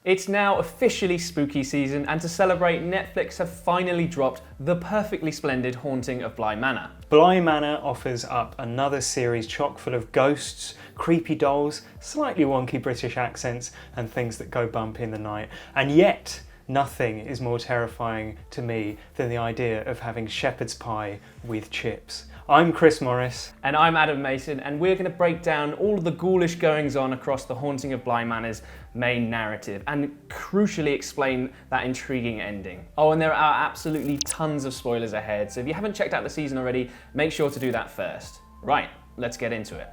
It's now officially spooky season, and to celebrate, Netflix have finally dropped the perfectly splendid Haunting of Bly Manor. Bly Manor offers up another series chock full of ghosts, creepy dolls, slightly wonky British accents, and things that go bump in the night. And yet, nothing is more terrifying to me than the idea of having shepherd's pie with chips. I'm Chris Morris. And I'm Adam Mason, and we're going to break down all of the ghoulish goings on across the Haunting of Bly Manor's main narrative and crucially explain that intriguing ending. Oh, and there are absolutely tons of spoilers ahead, so if you haven't checked out the season already, make sure to do that first. Right, let's get into it.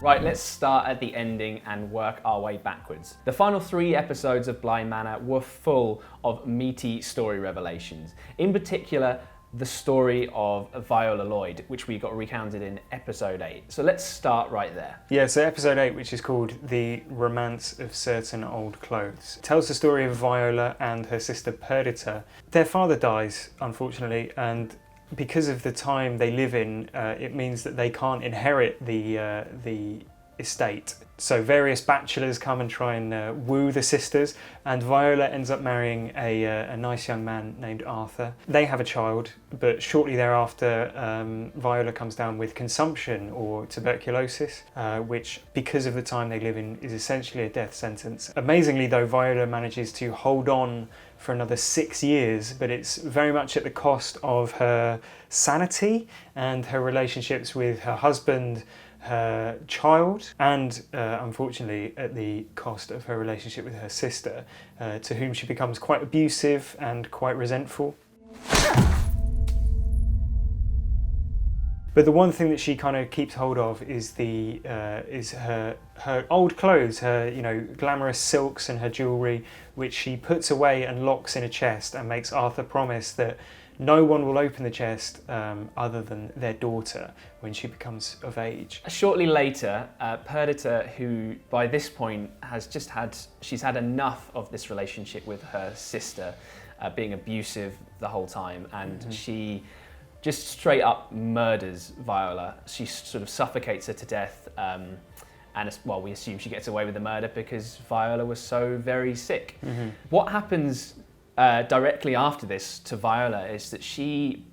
Right, let's start at the ending and work our way backwards. The final 3 episodes of Bly Manor were full of meaty story revelations. In particular, the story of Viola Lloyd, which we got recounted in episode 8. So let's start right there. Yeah, so episode 8, which is called The Romance of Certain Old Clothes, tells the story of Viola and her sister Perdita. Their father dies, unfortunately, and because of the time they live in, it means that they can't inherit the estate. So various bachelors come and try and woo the sisters, and Viola ends up marrying a nice young man named Arthur. They have a child, but shortly thereafter Viola comes down with consumption or tuberculosis, which, because of the time they live in, is essentially a death sentence. Amazingly though, Viola manages to hold on for another 6 years, but it's very much at the cost of her sanity and her relationships with her husband, her child, and unfortunately at the cost of her relationship with her sister, to whom she becomes quite abusive and quite resentful. But the one thing that she kind of keeps hold of is her old clothes, her glamorous silks and her jewellery, which she puts away and locks in a chest and makes Arthur promise that no one will open the chest other than their daughter when she becomes of age. Shortly later, Perdita, who by this point she's had enough of this relationship with her sister being abusive the whole time, and she just straight up murders Viola. She sort of suffocates her to death, and we assume she gets away with the murder because Viola was so very sick. What happens directly after this to Viola is that she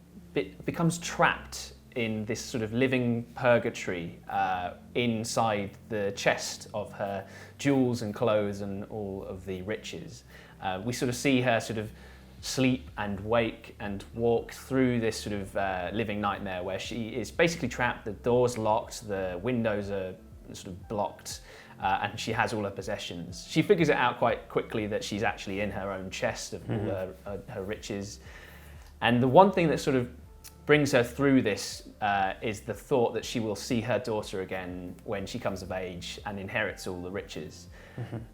becomes trapped in this sort of living purgatory inside the chest of her jewels and clothes and all of the riches. We sort of see her sort of sleep and wake and walk through this sort of living nightmare where she is basically trapped, the door's locked, the windows are sort of blocked, and she has all her possessions. She figures it out quite quickly that she's actually in her own chest of all her riches. And the one thing that sort of brings her through this is the thought that she will see her daughter again when she comes of age and inherits all the riches.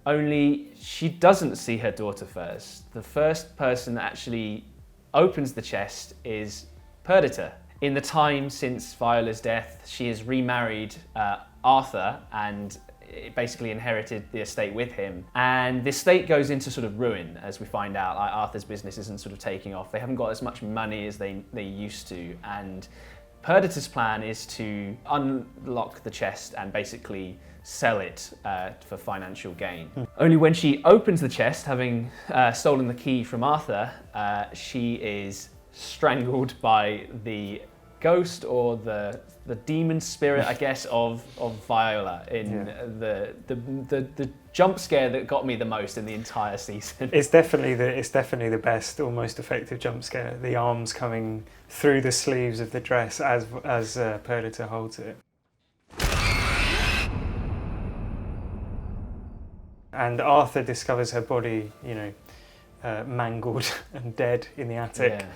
Only she doesn't see her daughter first. The first person that actually opens the chest is Perdita. In the time since Viola's death, she has remarried Arthur and basically inherited the estate with him. And the estate goes into sort of ruin, as we find out. Like, Arthur's business isn't sort of taking off. They haven't got as much money as they used to. And Perdita's plan is to unlock the chest and basically sell it for financial gain. Only when she opens the chest, having stolen the key from Arthur, she is strangled by the ghost or the demon spirit, I guess, of Viola in the jump scare that got me the most in the entire season. It's definitely the best, or most effective jump scare. The arms coming through the sleeves of the dress as Perdita holds it. And Arthur discovers her body, mangled and dead in the attic. Yeah.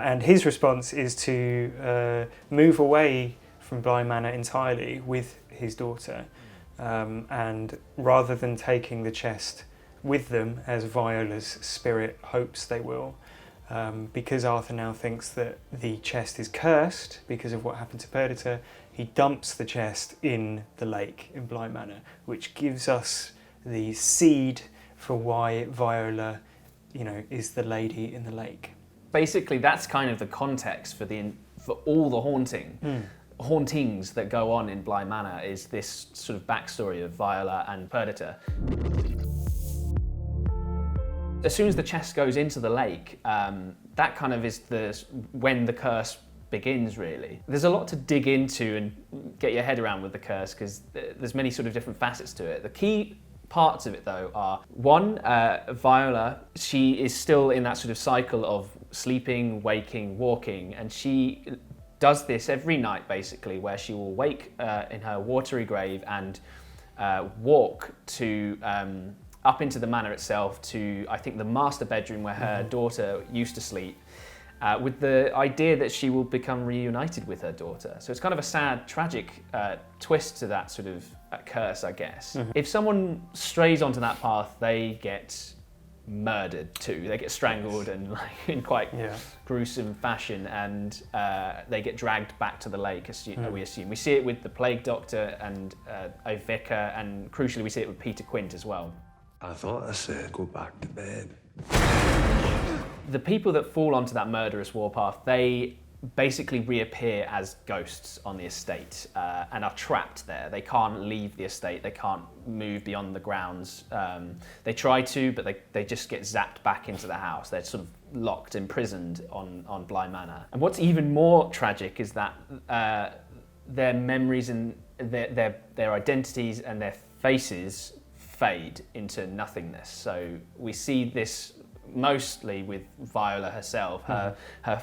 And his response is to move away from Bly Manor entirely with his daughter. And rather than taking the chest with them, as Viola's spirit hopes they will, because Arthur now thinks that the chest is cursed because of what happened to Perdita, he dumps the chest in the lake in Bly Manor, which gives us the seed for why Viola, is the lady in the lake. Basically, that's kind of the context for all the hauntings that go on in Bly Manor, is this sort of backstory of Viola and Perdita. As soon as the chest goes into the lake, that kind of is when the curse begins, really. There's a lot to dig into and get your head around with the curse, because there's many sort of different facets to it. The key parts of it, though, are one, Viola, she is still in that sort of cycle of sleeping, waking, walking, and she does this every night, basically, where she will wake in her watery grave and walk to up into the manor itself to, I think, the master bedroom where her daughter used to sleep, with the idea that she will become reunited with her daughter. So it's kind of a sad, tragic twist to that sort of curse, I guess. If someone strays onto that path, they get murdered too. They get strangled and in quite gruesome fashion, and they get dragged back to the lake, we assume. We see it with the plague doctor and a vicar, and crucially we see it with Peter Quint as well. I thought I said go back to bed. The people that fall onto that murderous warpath, they basically reappear as ghosts on the estate and are trapped there. They can't leave the estate, they can't move beyond the grounds. They try to, but they just get zapped back into the house. They're sort of locked, imprisoned on Bly Manor. And what's even more tragic is that their memories and their identities and their faces fade into nothingness. So we see this mostly with Viola herself. Her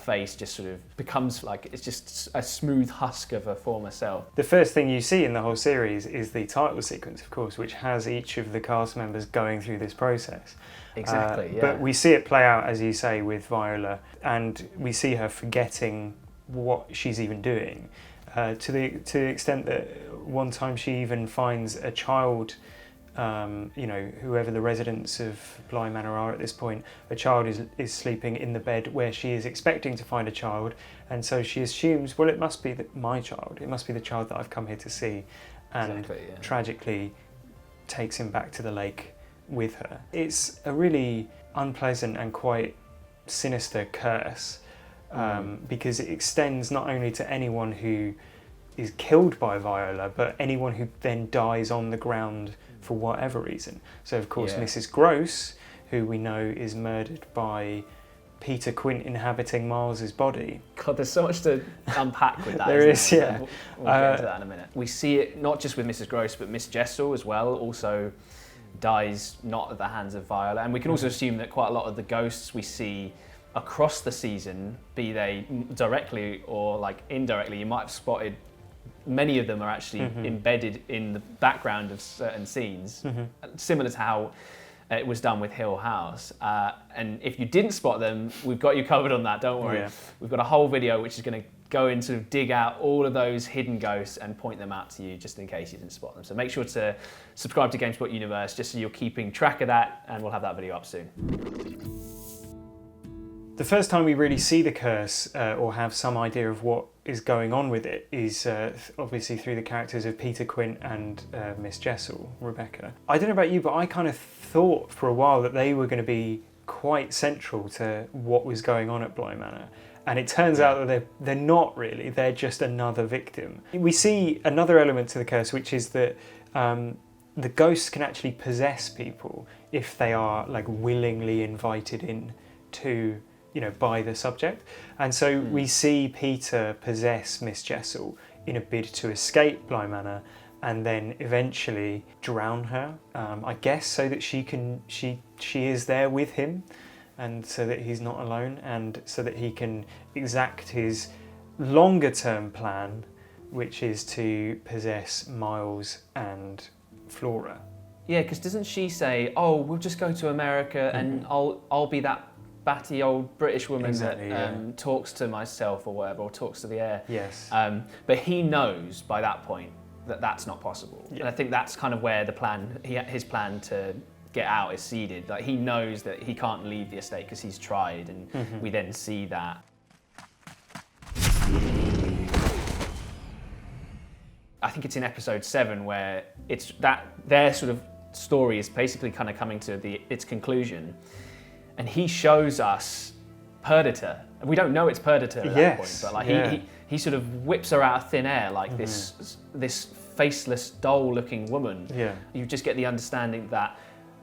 face just sort of becomes like, it's just a smooth husk of her former self. The first thing you see in the whole series is the title sequence, of course, which has each of the cast members going through this process. Exactly, yeah. But we see it play out, as you say, with Viola, and we see her forgetting what she's even doing, to the extent that one time she even finds a child. Whoever the residents of Bly Manor are at this point, a child is sleeping in the bed where she is expecting to find a child, and so she assumes, well, it must be my child, it must be the child that I've come here to see, and tragically takes him back to the lake with her. It's a really unpleasant and quite sinister curse, because it extends not only to anyone who is killed by Viola, but anyone who then dies on the ground for whatever reason. So of course Mrs. Gross, who we know is murdered by Peter Quint inhabiting Miles's body. God, there's so much to unpack with that. There is, yeah. We'll get into that in a minute. We see it not just with Mrs. Gross, but Miss Jessel as well also dies not at the hands of Viola. And we can also assume that quite a lot of the ghosts we see across the season, be they directly or like indirectly, you might have spotted many of them are actually embedded in the background of certain scenes, similar to how it was done with Hill House. And if you didn't spot them, we've got you covered on that, don't worry. We've got a whole video which is going to go and sort of dig out all of those hidden ghosts and point them out to you just in case you didn't spot them. So make sure to subscribe to GameSpot Universe just so you're keeping track of that, and we'll have that video up soon. The first time we really see the curse or have some idea of what is going on with it is obviously through the characters of Peter Quint and Miss Jessel, Rebecca. I don't know about you, but I kind of thought for a while that they were going to be quite central to what was going on at Bly Manor. And it turns out that they're not really, they're just another victim. We see another element to the curse, which is that the ghosts can actually possess people if they are like willingly invited in to, by the subject. And so we see Peter possess Miss Jessel in a bid to escape Bly Manor and then eventually drown her, I guess, so that she is there with him and so that he's not alone, and so that he can exact his longer term plan, which is to possess Miles and Flora. Yeah, because doesn't she say, "Oh, we'll just go to America and I'll be that batty old British woman that talks to myself or whatever, or talks to the air." Yes. But he knows by that point that that's not possible. Yeah. And I think that's kind of where his plan to get out is seeded. Like, he knows that he can't leave the estate because he's tried, and we then see that. I think it's in episode 7 where it's that their sort of story is basically kind of coming to its conclusion, and he shows us Perdita. And we don't know it's Perdita at that point, but like he sort of whips her out of thin air like this faceless doll-looking woman. Yeah. You just get the understanding that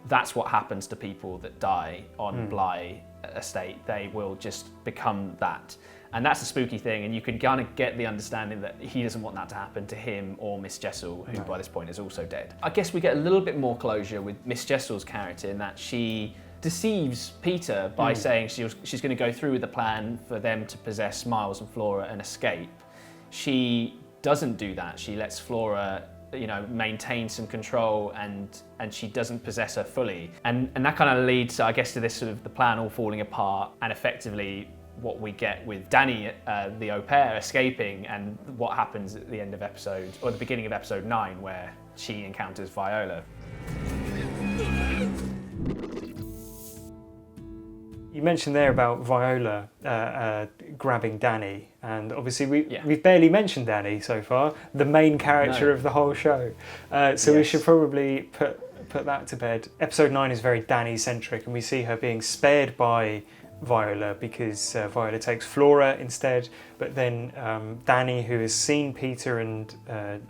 that's what happens to people that die on Bly estate. They will just become that. And that's a spooky thing, and you can kind of get the understanding that he doesn't want that to happen to him or Miss Jessel, who by this point is also dead. I guess we get a little bit more closure with Miss Jessel's character in that she deceives Peter by saying she's going to go through with the plan for them to possess Miles and Flora and escape. She doesn't do that. She lets Flora, maintain some control, and she doesn't possess her fully. And that kind of leads, I guess, to this sort of the plan all falling apart, and effectively what we get with Dani, the au pair, escaping, and what happens at the end of the beginning of episode 9, where she encounters Viola. You mentioned there about Viola grabbing Dani, and obviously we've barely mentioned Dani so far, the main character of the whole show. We should probably put that to bed. Episode 9 is very Dani-centric, and we see her being spared by Viola because Viola takes Flora instead, but then Dani, who has seen Peter and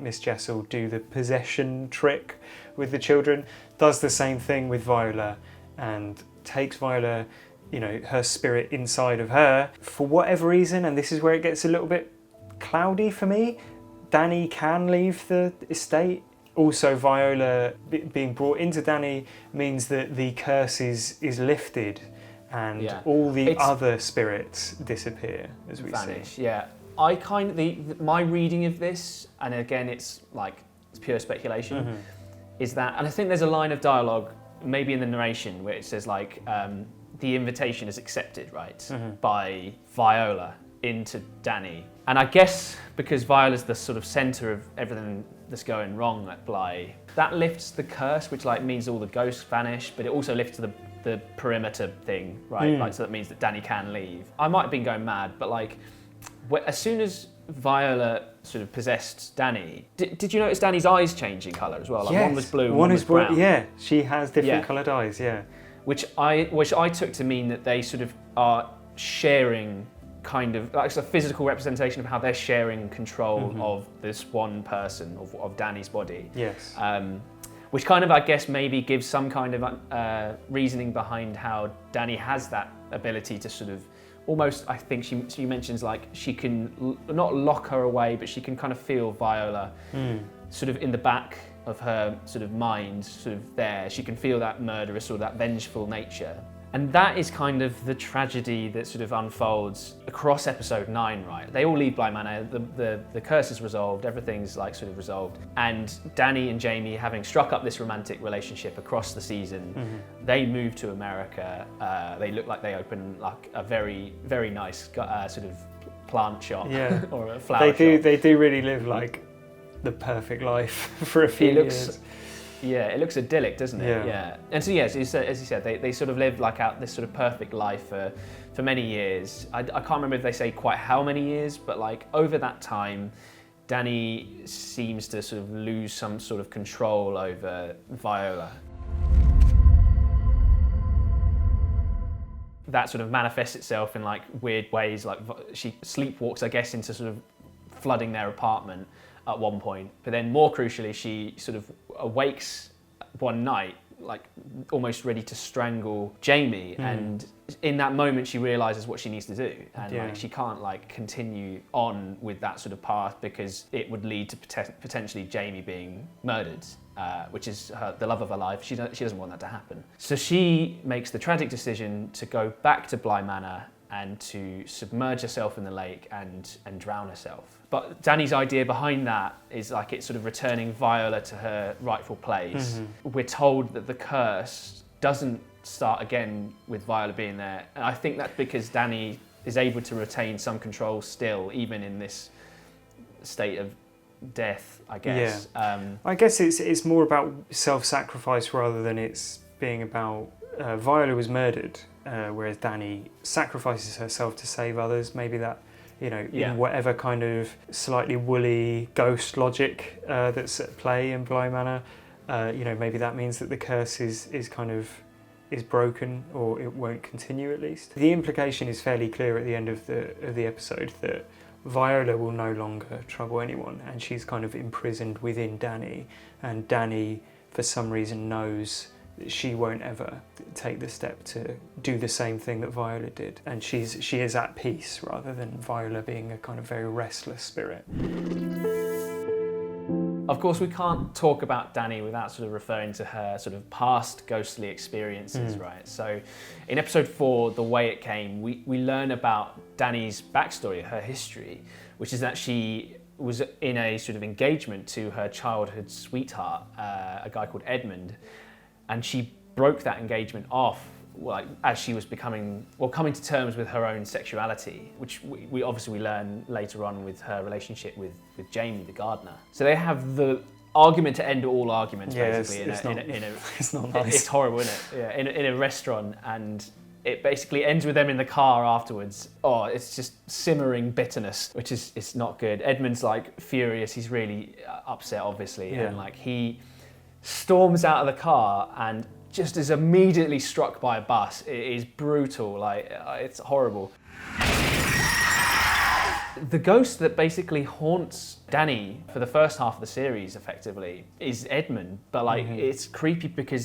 Miss Jessel do the possession trick with the children, does the same thing with Viola and takes Viola, her spirit inside of her. For whatever reason, and this is where it gets a little bit cloudy for me, Dani can leave the estate. Also, Viola being brought into Dani means that the curse is lifted, and all the other spirits disappear, as we vanish. see. Yeah, I kind of my reading of this, and again, it's pure speculation, is that, and I think there's a line of dialogue, maybe in the narration, where it says the invitation is accepted, by Viola into Dani. And I guess because Viola's the sort of centre of everything that's going wrong at Bly, that lifts the curse, which means all the ghosts vanish, but it also lifts the perimeter thing, right? So that means that Dani can leave. I might have been going mad, but as soon as Viola sort of possessed Dani, did you notice Dani's eyes changing colour as well? Yes. One was blue, one was brown. Yeah, she has different coloured eyes. Yeah, which I took to mean that they sort of are sharing kind of it's a physical representation of how they're sharing control of this one person, of Dani's body. Yes. Which kind of, I guess, maybe gives some kind of reasoning behind how Dani has that ability to sort of almost, I think she mentions she can not lock her away, but she can kind of feel Viola sort of in the back of her sort of mind, sort of there. She can feel that murderous or that vengeful nature. And that is kind of the tragedy that sort of unfolds across episode 9, right? They all leave Bly Manor, the curse is resolved, everything's sort of resolved. And Dani and Jamie, having struck up this romantic relationship across the season, they move to America. They look like they open a very, very nice sort of plant shop or a flower shop. They do really live the perfect life for a few years. Yeah, it looks idyllic, doesn't it? Yeah. And so, as you said, they sort of live out this sort of perfect life for many years. I can't remember if they say quite how many years, but over that time, Dani seems to sort of lose some sort of control over Viola. That sort of manifests itself in weird ways, she sleepwalks, I guess, into sort of flooding their apartment at one point, but then more crucially, she sort of awakes one night, almost ready to strangle Jamie, and in that moment she realises what she needs to do, and she can't continue on with that sort of path because it would lead to potentially Jamie being murdered, which is the love of her life. She doesn't want that to happen. So she makes the tragic decision to go back to Bly Manor and to submerge herself in the lake and drown herself. But Dani's idea behind that is it's sort of returning Viola to her rightful place. We're told that the curse doesn't start again with Viola being there, and I think that's because Dani is able to retain some control still, even in this state of death, I guess. I guess it's more about self-sacrifice rather than it's being about Viola was murdered, whereas Dani sacrifices herself to save others. Maybe that, in whatever kind of slightly woolly ghost logic that's at play in Bly Manor, maybe that means that the curse is broken, or it won't continue at least. The implication is fairly clear at the end of the episode that Viola will no longer trouble anyone, and she's kind of imprisoned within Dani, and Dani for some reason knows she won't ever take the step to do the same thing that Viola did, and she is at peace rather than Viola being a kind of very restless spirit. Of course, we can't talk about Dani without sort of referring to her sort of past ghostly experiences, right? So in episode 4, The Way It Came, we learn about Dani's backstory, her history, which is that she was in a sort of engagement to her childhood sweetheart, a guy called Edmund, and she broke that engagement off as she was coming to terms with her own sexuality, which we obviously learn later on with her relationship with Jamie, the gardener. So they have the argument to end all arguments, basically. It's not nice. It's horrible, isn't it? Yeah, in a restaurant, and it basically ends with them in the car afterwards. Oh, it's just simmering bitterness, which is it's not good. Edmund's like furious. He's really upset, obviously, and like he storms out of the car and just is immediately struck by a bus. It is brutal, like it's horrible. The ghost that basically haunts Dani for the first half of the series, effectively, is Edmund. But like, it's creepy because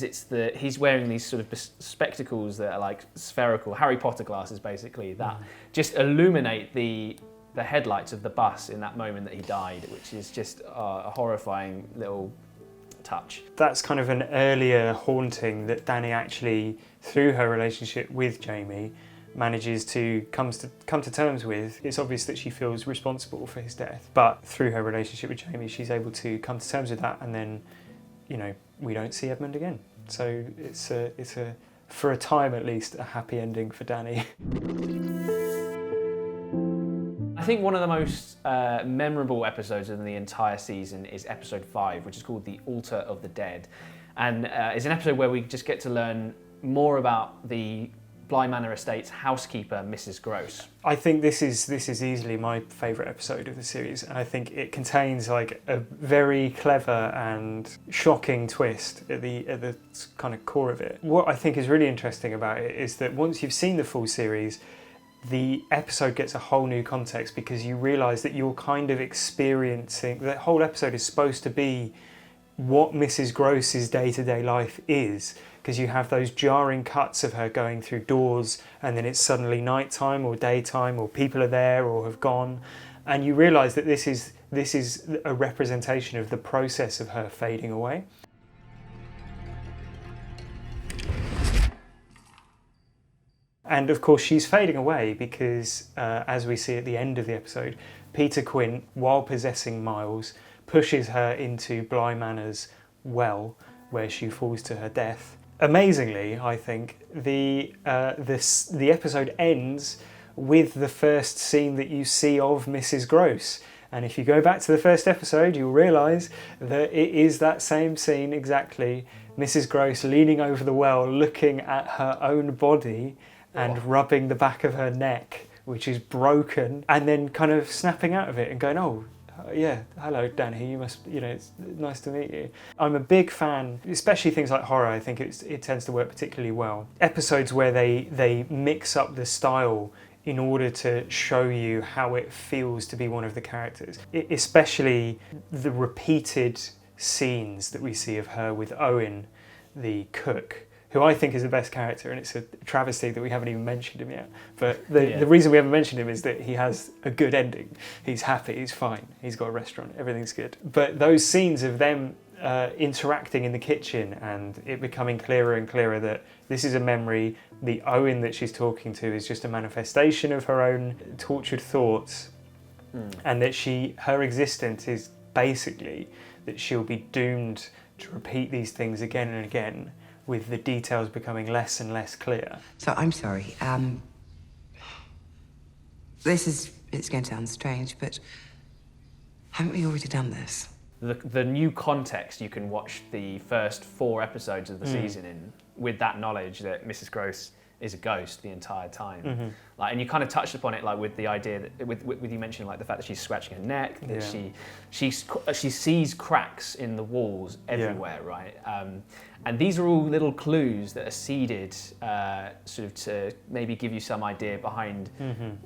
he's wearing these sort of spectacles that are like spherical, Harry Potter glasses, basically, that just illuminate the headlights of the bus in that moment that he died, which is just a horrifying little touch. That's kind of an earlier haunting that Dani actually, through her relationship with Jamie, manages to come to terms with. It's obvious that she feels responsible for his death, but through her relationship with Jamie, she's able to come to terms with that, and then, we don't see Edmund again. So it's a for a time at least, a happy ending for Dani. I think one of the most memorable episodes in the entire season is episode 5, which is called The Altar of the Dead. And it's an episode where we just get to learn more about the Bly Manor Estate's housekeeper, Mrs. Gross. I think this is easily my favourite episode of the series, and I think it contains like a very clever and shocking twist at the kind of core of it. What I think is really interesting about it is that once you've seen the full series, the episode gets a whole new context, because you realise that you're kind of experiencing, the whole episode is supposed to be what Mrs. Gross's day-to-day life is, because you have those jarring cuts of her going through doors, and then it's suddenly nighttime or daytime, or people are there or have gone, and you realise that this is a representation of the process of her fading away. And of course she's fading away because, as we see at the end of the episode, Peter Quint, while possessing Miles, pushes her into Bly Manor's well, where she falls to her death. Amazingly, I think, the episode ends with the first scene that you see of Mrs. Gross. And if you go back to the first episode, you'll realise that it is that same scene exactly. Mrs. Gross leaning over the well, looking at her own body and rubbing the back of her neck, which is broken, and then kind of snapping out of it and going, oh, yeah, hello, Dani, you must, it's nice to meet you. I'm a big fan, especially things like horror. I think it tends to work particularly well. Episodes where they mix up the style in order to show you how it feels to be one of the characters. Especially the repeated scenes that we see of her with Owen, the cook, who I think is the best character, and it's a travesty that we haven't even mentioned him yet. But the reason we haven't mentioned him is that he has a good ending. He's happy, he's fine, he's got a restaurant, everything's good. But those scenes of them interacting in the kitchen, and it becoming clearer and clearer that this is a memory, the Owen that she's talking to is just a manifestation of her own tortured thoughts, and that her existence is basically that she'll be doomed to repeat these things again and again, with the details becoming less and less clear. So I'm sorry, it's going to sound strange, but haven't we already done this? The new context you can watch the first 4 episodes of the season in, with that knowledge that Mrs. Gross is a ghost the entire time. And you kind of touched upon it, like with the idea that with you mentioning like the fact that she's scratching her neck, that she sees cracks in the walls everywhere, right? And these are all little clues that are seeded sort of to maybe give you some idea behind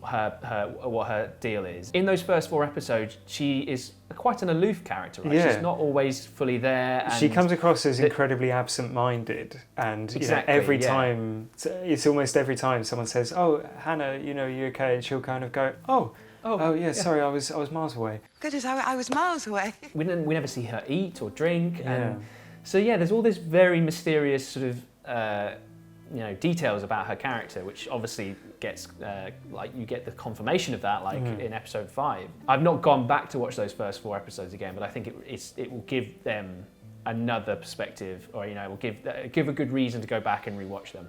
what her deal is. In those first 4 episodes, she is quite an aloof character, right? Yeah. She's not always fully there. And she comes across as incredibly absent-minded, and Exactly, every yeah. time, it's almost every time someone says, "Oh, Hannah, you okay?" and she'll kind of go, "Oh, yeah, sorry, I was miles away." Goodness, I was miles away. We never see her eat or drink. Yeah. And so, there's all this very mysterious sort of, details about her character, which obviously gets, you get the confirmation of that, in episode 5. I've not gone back to watch those first 4 episodes again, but I think it will give them another perspective, or, it will give a good reason to go back and rewatch them.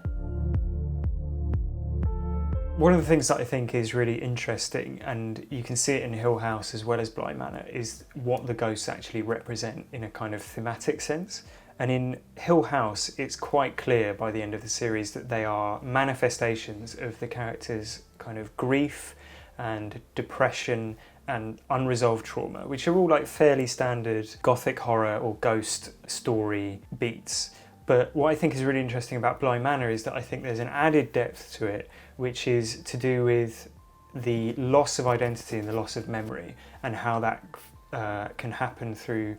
One of the things that I think is really interesting, and you can see it in Hill House as well as Bly Manor, is what the ghosts actually represent in a kind of thematic sense. And in Hill House, it's quite clear by the end of the series that they are manifestations of the characters' kind of grief and depression and unresolved trauma, which are all fairly standard gothic horror or ghost story beats. But what I think is really interesting about Bly Manor is that I think there's an added depth to it, which is to do with the loss of identity and the loss of memory, and how that can happen through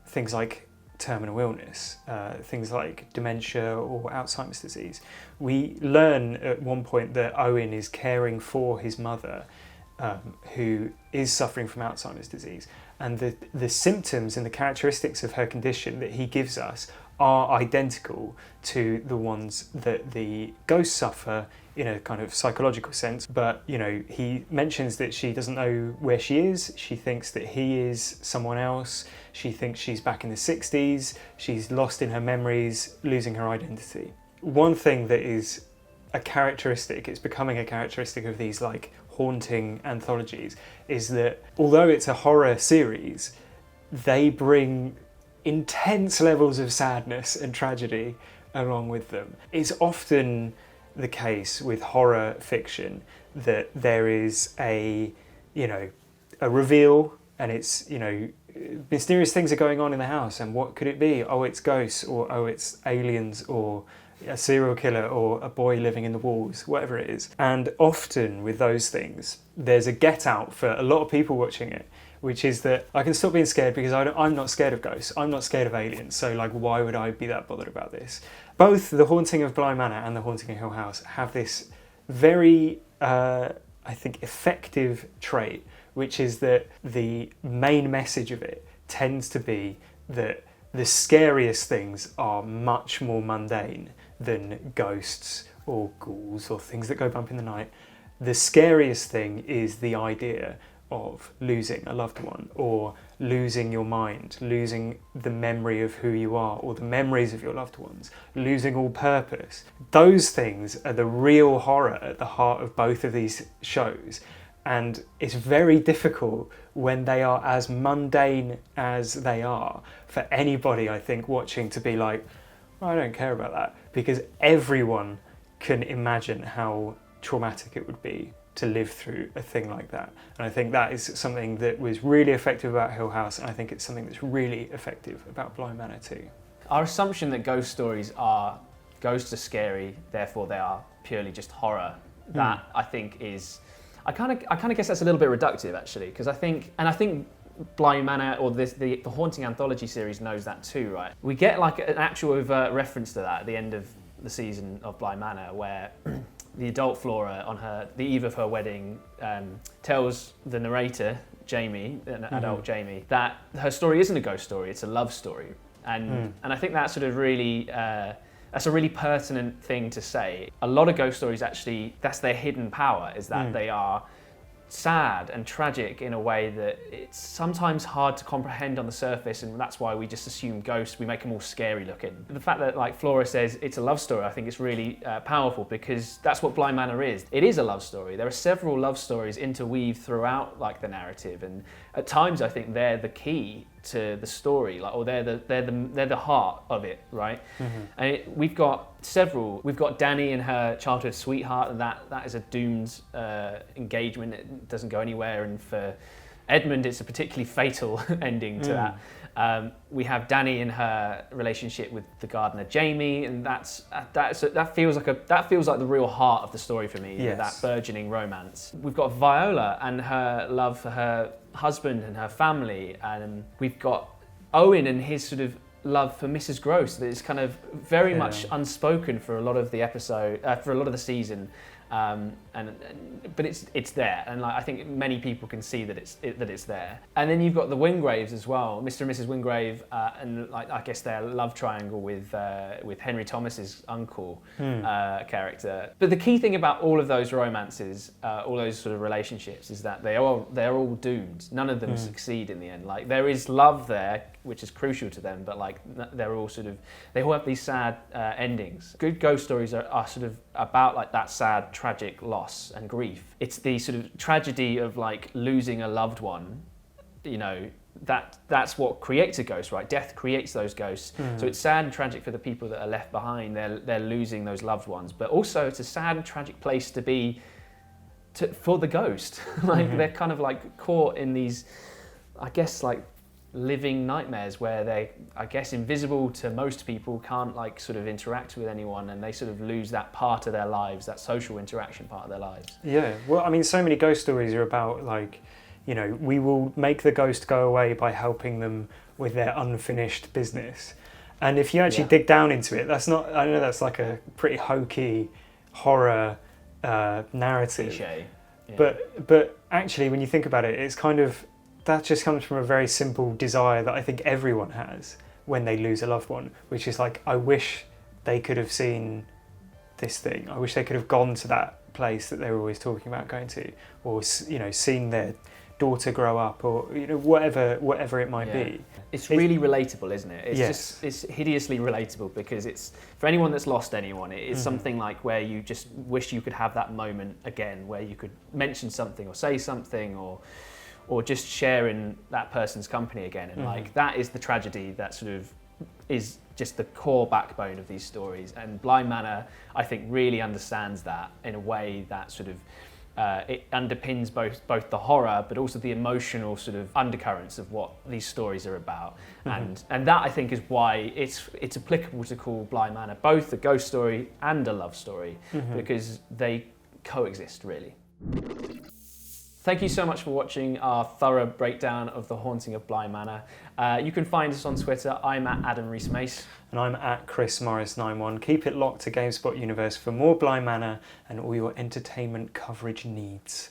things like terminal illness, things like dementia or Alzheimer's disease. We learn at one point that Owen is caring for his mother, who is suffering from Alzheimer's disease, and the symptoms and the characteristics of her condition that he gives us are identical to the ones that the ghosts suffer in a kind of psychological sense. But he mentions that she doesn't know where she is. She thinks that he is someone else. She thinks she's back in the 60s. She's lost in her memories, losing her identity. One thing that is a characteristic, it's becoming a characteristic of these haunting anthologies, is that although it's a horror series, they bring intense levels of sadness and tragedy along with them. It's often the case with horror fiction that there is a reveal, and it's, mysterious things are going on in the house, and what could it be? Oh, it's ghosts, or oh, it's aliens, or a serial killer, or a boy living in the walls, whatever it is. And often with those things, there's a get out for a lot of people watching it, which is that I can stop being scared because I'm not scared of ghosts, I'm not scared of aliens, so why would I be that bothered about this? Both The Haunting of Bly Manor and The Haunting of Hill House have this very, I think, effective trait, which is that the main message of it tends to be that the scariest things are much more mundane than ghosts or ghouls or things that go bump in the night. The scariest thing is the idea of losing a loved one, or losing your mind, losing the memory of who you are, or the memories of your loved ones, losing all purpose. Those things are the real horror at the heart of both of these shows, and it's very difficult when they are as mundane as they are for anybody, I think, watching to be like, oh, I don't care about that, because everyone can imagine how traumatic it would be to live through a thing like that. And I think that is something that was really effective about Hill House, and I think it's something that's really effective about Bly Manor too. Our assumption that ghosts are scary, therefore they are purely just horror, that I think is, I kind of guess that's a little bit reductive actually, because I think Bly Manor, or the Haunting Anthology series, knows that too, right? We get an actual overt reference to that at the end of the season of Bly Manor, where the adult Flora, on the eve of her wedding, tells the narrator, Jamie, adult Jamie, that her story isn't a ghost story, it's a love story. And I think that's sort of really, that's a really pertinent thing to say. A lot of ghost stories actually, that's their hidden power, is that they are sad and tragic in a way that it's sometimes hard to comprehend on the surface, and that's why we just assume ghosts, we make them all scary looking. The fact that Flora says it's a love story, I think it's really powerful, because that's what Bly Manor is. It is a love story. There are several love stories interweaved throughout the narrative, and at times I think they're the key to the story, or they're the heart of it, right? And we've got several. We've got Dani and her childhood sweetheart, and that is a doomed engagement. It doesn't go anywhere, and for Edmund, it's a particularly fatal ending to that. We have Dani in her relationship with the gardener Jamie, and that feels like the real heart of the story for me. Yes. That burgeoning romance. We've got Viola and her love for her husband and her family, and we've got Owen and his sort of love for Mrs. Gross that is kind of very much unspoken for a lot of the episode, for a lot of the season. But it's there, and like I think many people can see that it's there. And then you've got the Wingraves as well, Mr. and Mrs. Wingrave, and like I guess their love triangle with Henry Thomas's uncle character. But the key thing about all of those romances, all those sort of relationships, is that they're all doomed. None of them succeed in the end. Like there is love there, which is crucial to them, but like they all have these sad endings. Good ghost stories are sort of about like that sad, tragic loss and grief. It's the sort of tragedy of like losing a loved one, you know, that's what creates a ghost, right? Death creates those ghosts. So it's sad and tragic for the people that are left behind. They're losing those loved ones, but also it's a sad and tragic place to be for the ghost. Like they're kind of like caught in these, I guess, like living nightmares where they, I guess, invisible to most people, can't like sort of interact with anyone, and they sort of lose that part of their lives, that social interaction part of their lives. Yeah, well, I mean, so many ghost stories are about like, you know, we will make the ghost go away by helping them with their unfinished business. And if you actually dig down into it, that's not, I know that's like a pretty hokey horror narrative. Cliche. Yeah. But actually, when you think about it, it's kind of, that just comes from a very simple desire that I think everyone has when they lose a loved one, which is like, I wish they could have seen this thing. I wish they could have gone to that place that they were always talking about going to, or, you know, seen their daughter grow up, or, you know, whatever it might be. It's really relatable, isn't it? It's hideously relatable, because it's, for anyone that's lost anyone, it is something like where you just wish you could have that moment again, where you could mention something or say something, or just share in that person's company again. And like that is the tragedy that sort of is just the core backbone of these stories. And Bly Manor, I think, really understands that in a way that sort of it underpins both the horror but also the emotional sort of undercurrents of what these stories are about. And that, I think, is why it's applicable to call Bly Manor both a ghost story and a love story, because they coexist really. Thank you so much for watching our thorough breakdown of The Haunting of Bly Manor. You can find us on Twitter. I'm at Adam Rees-Mace. And I'm at Chris Morris91. Keep it locked to GameSpot Universe for more Bly Manor and all your entertainment coverage needs.